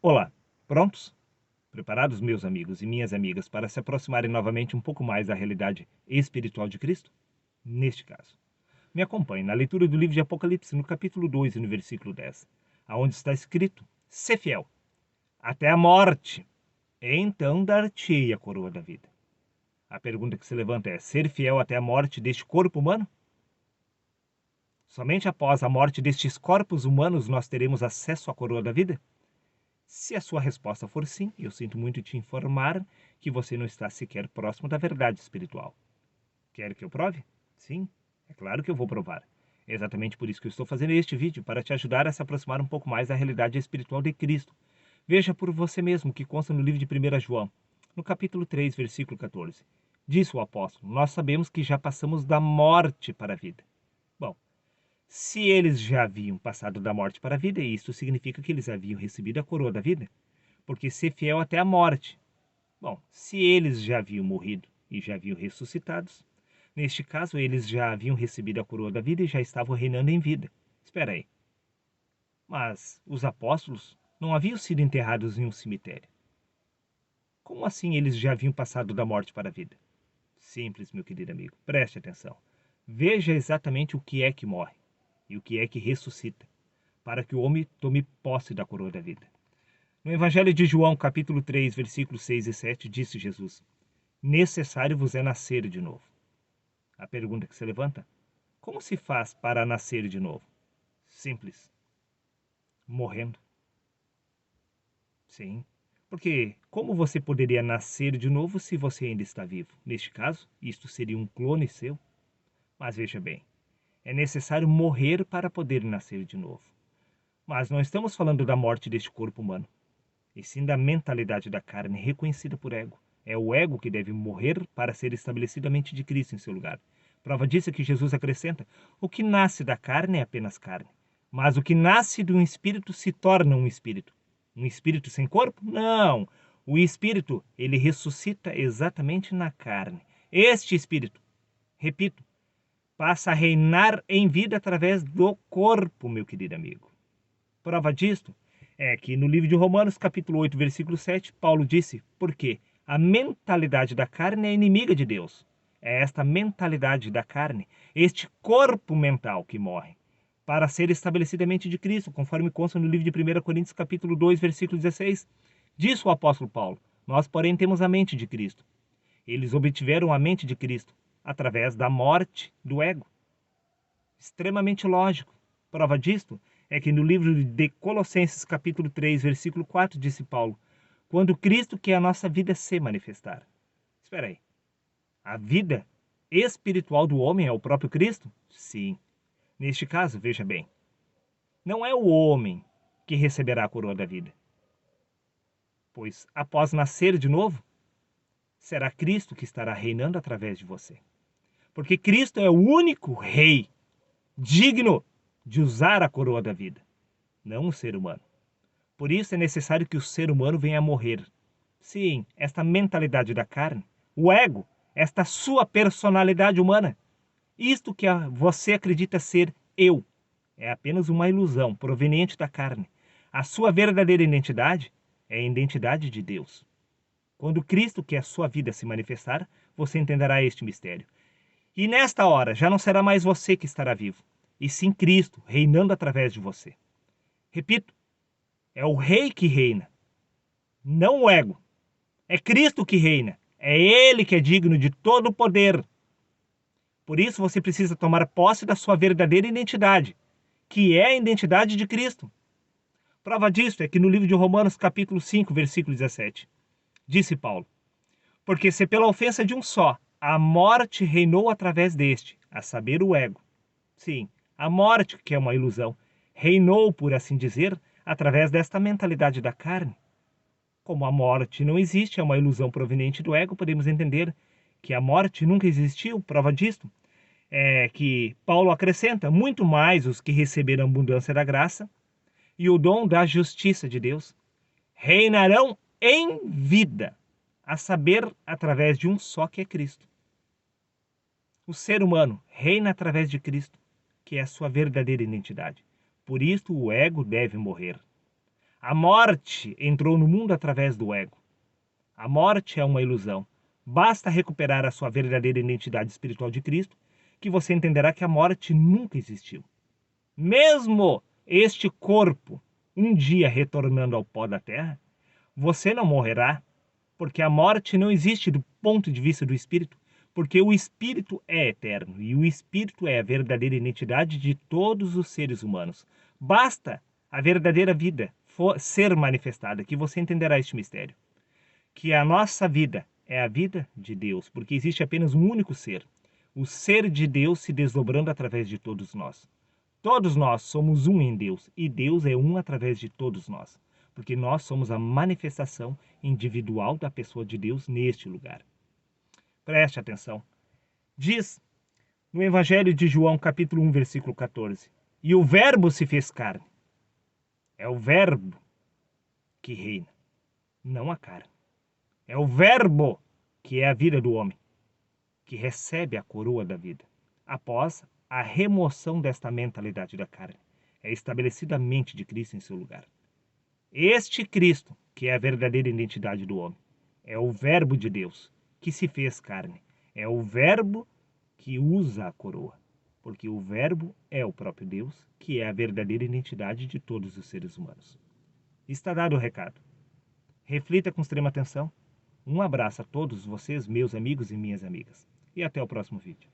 Olá, prontos? Preparados, meus amigos e minhas amigas, para se aproximarem novamente um pouco mais da realidade espiritual de Cristo? Neste caso, me acompanhe na leitura do livro de Apocalipse, no capítulo 2 e no versículo 10, aonde está escrito: "Sê fiel até a morte, então dar-te-ei a coroa da vida." A pergunta que se levanta é: ser fiel até a morte deste corpo humano? Somente após a morte destes corpos humanos nós teremos acesso à coroa da vida? Se a sua resposta for sim, eu sinto muito te informar que você não está sequer próximo da verdade espiritual. Quer que eu prove? Sim, é claro que eu vou provar. É exatamente por isso que eu estou fazendo este vídeo, para te ajudar a se aproximar um pouco mais da realidade espiritual de Cristo. Veja por você mesmo o que consta no livro de 1 João, no capítulo 3, versículo 14. Diz o apóstolo: nós sabemos que já passamos da morte para a vida. Bom, se eles já haviam passado da morte para a vida, isso significa que eles haviam recebido a coroa da vida, porque ser fiel até a morte. Bom, se eles já haviam morrido e já haviam ressuscitados, neste caso eles já haviam recebido a coroa da vida e já estavam reinando em vida. Espera aí. Mas os apóstolos não haviam sido enterrados em um cemitério. Como assim eles já haviam passado da morte para a vida? Simples, meu querido amigo. Preste atenção. Veja exatamente o que é que morre e o que é que ressuscita, para que o homem tome posse da coroa da vida. No Evangelho de João, capítulo 3, versículos 6 e 7, disse Jesus: necessário vos é nascer de novo. A pergunta que se levanta: como se faz para nascer de novo? Simples. Morrendo. Sim. Porque como você poderia nascer de novo se você ainda está vivo? Neste caso, isto seria um clone seu. Mas veja bem, é necessário morrer para poder nascer de novo. Mas não estamos falando da morte deste corpo humano, e sim da mentalidade da carne reconhecida por ego. É o ego que deve morrer para ser estabelecido a mente de Cristo em seu lugar. Prova disso é que Jesus acrescenta: o que nasce da carne é apenas carne, mas o que nasce de um espírito se torna um espírito. Um espírito sem corpo? Não! O espírito, ele ressuscita exatamente na carne. Este espírito, repito, passa a reinar em vida através do corpo, meu querido amigo. Prova disto é que no livro de Romanos, capítulo 8, versículo 7, Paulo disse: porque a mentalidade da carne é inimiga de Deus. É esta mentalidade da carne, este corpo mental que morre, para ser estabelecido a mente de Cristo, conforme consta no livro de 1 Coríntios, capítulo 2, versículo 16. Diz o apóstolo Paulo: nós, porém, temos a mente de Cristo. Eles obtiveram a mente de Cristo através da morte do ego. Extremamente lógico. Prova disto é que no livro de Colossenses, capítulo 3, versículo 4, disse Paulo: quando Cristo, que é a nossa vida, se manifestar. Espera aí. A vida espiritual do homem é o próprio Cristo? Sim. Neste caso, veja bem, não é o homem que receberá a coroa da vida, pois após nascer de novo, será Cristo que estará reinando através de você. Porque Cristo é o único rei digno de usar a coroa da vida, não o ser humano. Por isso é necessário que o ser humano venha a morrer. Sim, esta mentalidade da carne, o ego, esta sua personalidade humana, isto que você acredita ser eu, é apenas uma ilusão proveniente da carne. A sua verdadeira identidade é a identidade de Deus. Quando Cristo, que é a sua vida, se manifestar, você entenderá este mistério. E nesta hora já não será mais você que estará vivo, e sim Cristo reinando através de você. Repito, é o rei que reina, não o ego. É Cristo que reina. É Ele que é digno de todo o poder. Por isso você precisa tomar posse da sua verdadeira identidade, que é a identidade de Cristo. Prova disso é que no livro de Romanos, capítulo 5, versículo 17, disse Paulo: porque se pela ofensa de um só a morte reinou através deste, a saber, o ego. Sim, a morte, que é uma ilusão, reinou, por assim dizer, através desta mentalidade da carne. Como a morte não existe, é uma ilusão proveniente do ego, podemos entender que a morte nunca existiu. Prova disto é que Paulo acrescenta: muito mais os que receberam a abundância da graça e o dom da justiça de Deus reinarão em vida, a saber, através de um só, que é Cristo. O ser humano reina através de Cristo, que é a sua verdadeira identidade. Por isso o ego deve morrer. A morte entrou no mundo através do ego. A morte é uma ilusão. Basta recuperar a sua verdadeira identidade espiritual de Cristo, que você entenderá que a morte nunca existiu. Mesmo este corpo um dia retornando ao pó da terra, você não morrerá, porque a morte não existe do ponto de vista do espírito, porque o espírito é eterno e o espírito é a verdadeira identidade de todos os seres humanos. Basta a verdadeira vida ser manifestada, que você entenderá este mistério. Que a nossa vida é a vida de Deus, porque existe apenas um único ser, o ser de Deus se desdobrando através de todos nós. Todos nós somos um em Deus e Deus é um através de todos nós, porque nós somos a manifestação individual da pessoa de Deus neste lugar. Preste atenção. Diz no Evangelho de João, capítulo 1, versículo 14: E o Verbo se fez carne. É o Verbo que reina, não a carne. É o Verbo que é a vida do homem, que recebe a coroa da vida, após a remoção desta mentalidade da carne. É estabelecida a mente de Cristo em seu lugar. Este Cristo, que é a verdadeira identidade do homem, é o Verbo de Deus, que se fez carne. É o Verbo que usa a coroa, porque o Verbo é o próprio Deus, que é a verdadeira identidade de todos os seres humanos. Está dado o recado. Reflita com extrema atenção. Um abraço a todos vocês, meus amigos e minhas amigas. E até o próximo vídeo.